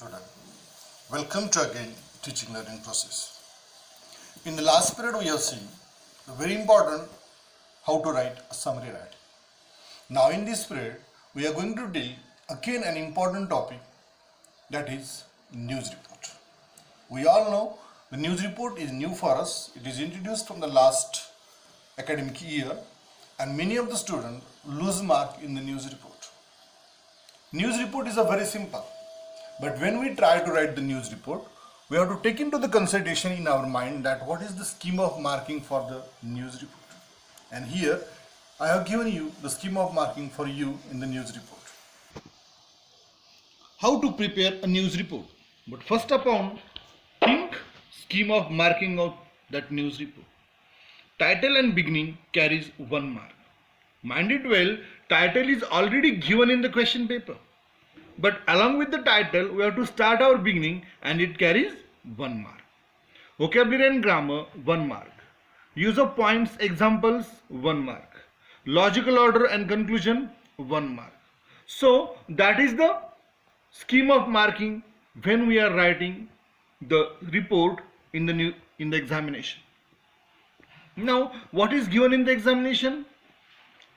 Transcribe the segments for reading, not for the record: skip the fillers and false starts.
student. Welcome to again teaching learning process. In the last period we have seen the very important how to write a summary writing. Now in this period we are going to deal again an important topic, that is news report. We all know the news report is new for us. It is introduced from the last academic year and many of the students lose mark in the news report. News report is a very simple, but when we try to write the news report, we have to take into the consideration in our mind that what is the scheme of marking for the news report. And here I have given you the scheme of marking for you in the news report. How to prepare a news report? But first upon, think scheme of marking of that news report. Title and beginning carries 1 mark. Mind it well, title is already given in the question paper. But along with the title, we have to start our beginning and it carries 1 mark. Vocabulary and grammar, 1 mark. Use of points, examples, 1 mark. Logical order and conclusion, 1 mark. So that is the scheme of marking when we are writing the report in the examination. Now, what is given in the examination?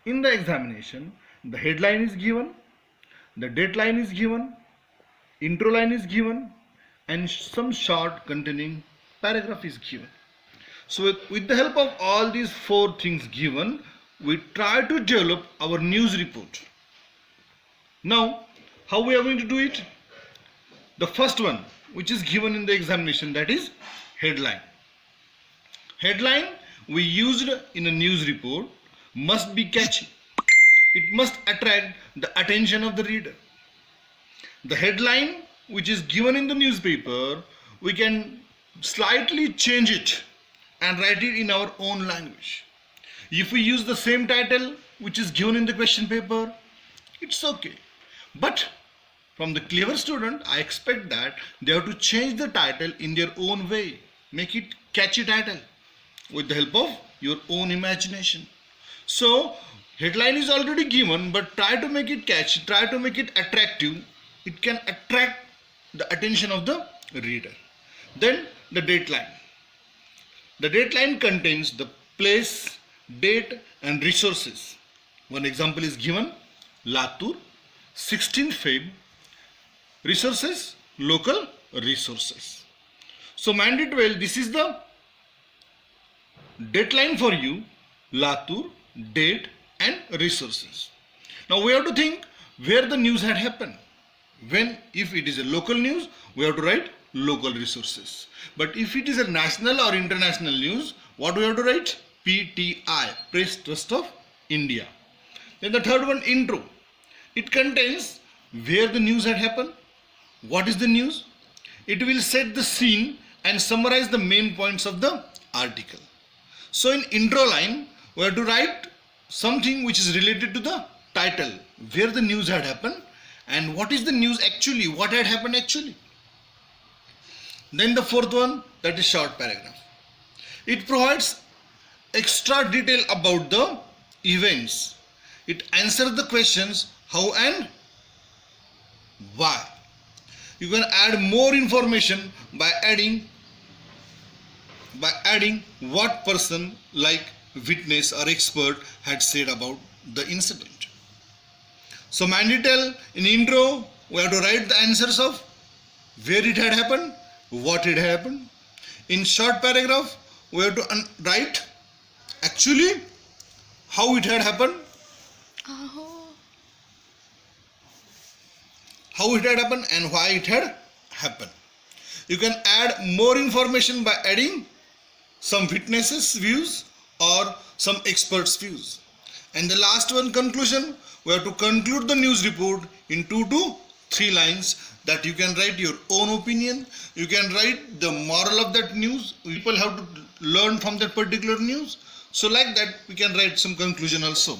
In the examination, the headline is given, the date line is given, intro line is given, and some short containing paragraph is given. So with the help of all these 4 things given, we try to develop our news report. Now, how we are going to do it? The first one, which is given in the examination, that is headline. Headline we used in a news report must be catchy. It must attract the attention of the reader. The headline which is given in the newspaper, we can slightly change it and write it in our own language. If we use the same title which is given in the question paper, it's okay. But from the clever student, I expect that they have to change the title in their own way. Make it catchy title with the help of your own imagination. So headline is already given, but try to make it catchy, try to make it attractive. It can attract the attention of the reader. Then the date line. The date line contains the place, date and resources. One example is given, Latur, 16th Feb. Resources, local resources. So mind it well, this is the deadline for you, Latur, date and resources. Now we have to think where the news had happened. If it is a local news, we have to write local resources. But if it is a national or international news, what we have to write? PTI, Press Trust of India. Then the third one, intro. It contains where the news had happened. What is the news? It will set the scene and summarize the main points of the article. So in intro line, we have to write something which is related to the title, where the news had happened and what is the news actually, what had happened actually. Then the fourth one, that is short paragraph. It provides extra detail about the events. It answers the questions how and why. You can add more information by adding what person like witness or expert had said about the incident. So Manditel, in intro we have to write the answers of where it had happened, what had happened. In short paragraph we have to write actually how it had happened, how it had happened and why it had happened. You can add more information by adding some witnesses' views or some experts' views. And the last one, conclusion, we have to conclude the news report in 2 to 3 lines that you can write your own opinion. You can write the moral of that news. People have to learn from that particular news. So like that we can write some conclusion also.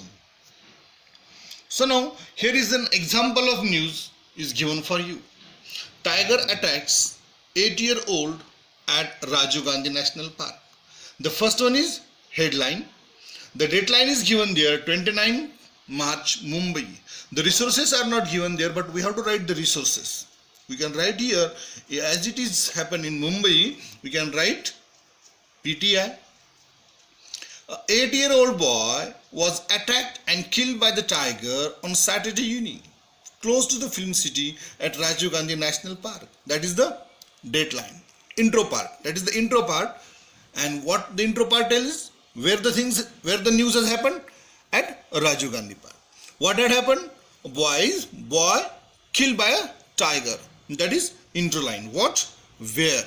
So now here is an example of news is given for you. Tiger attacks 8-year-old at Rajiv Gandhi National Park. The first one is headline. The deadline is given there, 29 March, Mumbai. The resources are not given there, but we have to write the resources. We can write here, as it is happened in Mumbai, we can write PTI. An 8-year-old boy was attacked and killed by the tiger on Saturday evening, close to the film city at Rajiv Gandhi National Park. That is the dateline. Intro part. That is the intro part. And what the intro part tells, where the news has happened at Rajiv Gandhi Park. What had happened? A boy killed by a tiger. That is intro line. What? Where?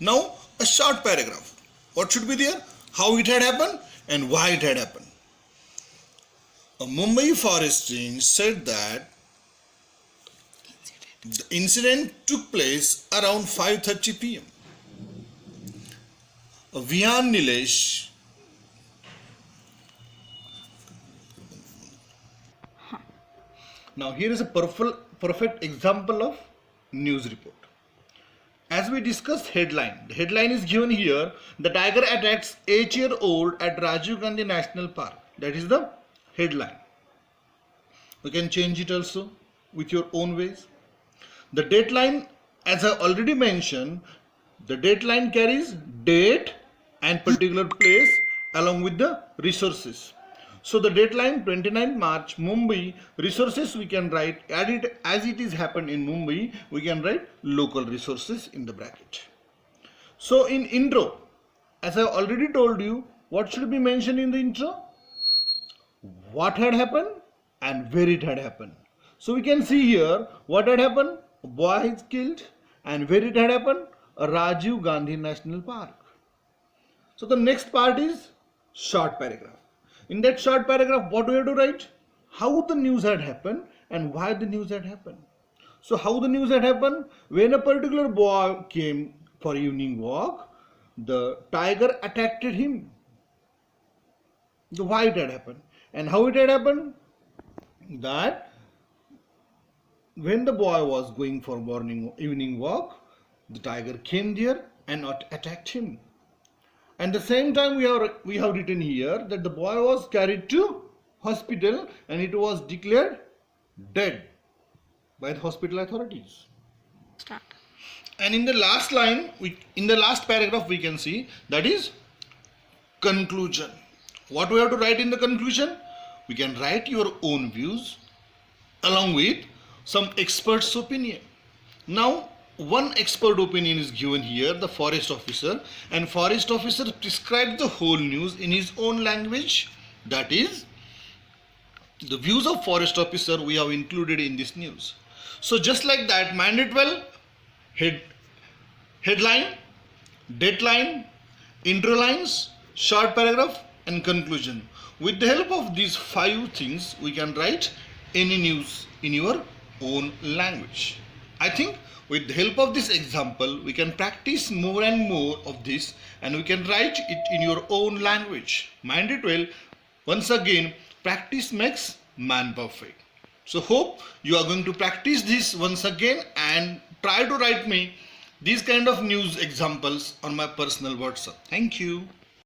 Now a short paragraph. What should be there? How it had happened and why it had happened. A Mumbai forest range said that the incident took place around 5:30 p.m. Vihan Nilesh Now here is a perfect example of news report. As we discussed headline, the headline is given here, the tiger attacks 8-year-old at Rajiv Gandhi National Park. That is the headline. You can change it also with your own ways. The dateline, as I already mentioned, the dateline carries date and particular place along with the resources. So the dateline 29 March Mumbai, resources we can write as it is happened in Mumbai, we can write local resources in the bracket. So in intro, as I already told you, what should be mentioned in the intro? What had happened and where it had happened. So we can see here what had happened, a boy is killed, and where it had happened, a Rajiv Gandhi National Park. So the next part is short paragraph. In that short paragraph, what do we have to write? How the news had happened and why the news had happened. So how the news had happened? When a particular boy came for evening walk, the tiger attacked him. So why it had happened and how it had happened? That when the boy was going for evening walk, the tiger came there and attacked him. And the same time we have written here that the boy was carried to hospital and it was declared dead by the hospital authorities. Start. And in the last line, in the last paragraph we can see that is conclusion. What we have to write in the conclusion? We can write your own views along with some experts' opinion. Now one expert opinion is given here, the forest officer, and forest officer prescribes the whole news in his own language. That is, the views of forest officer we have included in this news. So just like that, Mandate well, headline, dateline, intro lines, short paragraph and conclusion. With the help of these 5 things, we can write any news in your own language. I think with the help of this example, we can practice more and more of this and we can write it in your own language. Mind it well, once again, practice makes man perfect. So hope you are going to practice this once again and try to write me these kind of news examples on my personal WhatsApp. Thank you.